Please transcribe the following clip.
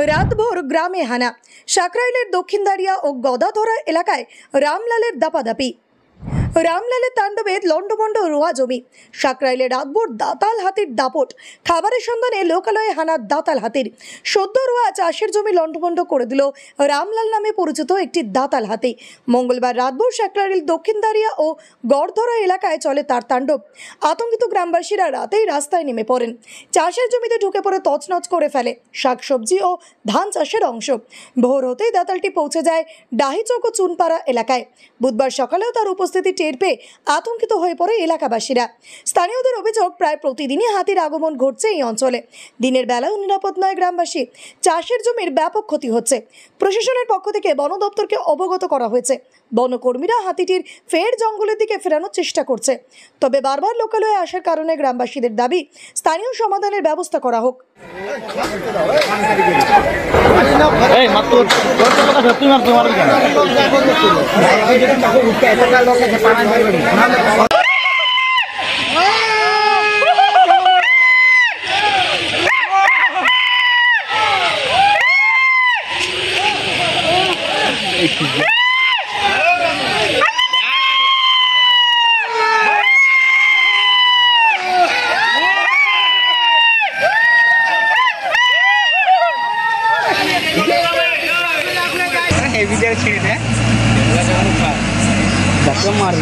রাতভর গ্রামে হানা। সাকরাইলের দক্ষিণদারিয়া ও গদাধরা এলাকায় রামলালের দাপাদাপি। রামলালের তাণ্ডবে লন্ডভন্ড রোয়া জমি। সাকরাইলে রাতভর দাতাল হাতির দাপট। খাবারের সন্ধানে লোকালয়ে হানা দাতাল হাতির। সদ্য রোয়া চাষের জমি লন্ডভন্ড করে দিল রামলাল নামে পরিচিত একটি দাতাল হাতি। মঙ্গলবার রাতভর সাকরাইল দক্ষিণদারিয়া ও গড়ধরা এলাকায় চলে তার তাণ্ডব। আতঙ্কিত গ্রামবাসীরা রাতেই রাস্তায় নেমে পড়েন। চাষের জমিতে ঢুকে পড়ে তছনছ করে ফেলে শাকসবজি ও ধান চাষের অংশ। ভোর হতেই দাতালটি পৌঁছে যায় ডাহিচক ও চুনপাড়া এলাকায়। বুধবার সকালেও তার উপস্থিতি টের পেয়ে আতঙ্কিত হয়ে পড়ে এলাকাবাসীরা। স্থানীয়দের অভিযোগ, প্রায় প্রতিদিনই হাতির আগমন ঘটছে এই অঞ্চলে। দিনের বেলাও নিরাপদ নয় গ্রামবাসী। চাষের জমির ব্যাপক ক্ষতি হচ্ছে। প্রশাসনের পক্ষ থেকে বন দপ্তরকে অবগত করা হয়েছে। বনকর্মীরা হাতিটির ফের জঙ্গলের দিকে ফেরানোর চেষ্টা করছে। তবে বারবার লোকালয়ে আসার কারণে গ্রামবাসীদের দাবি স্থানীয় সমাধানের ব্যবস্থা করা হোক। मार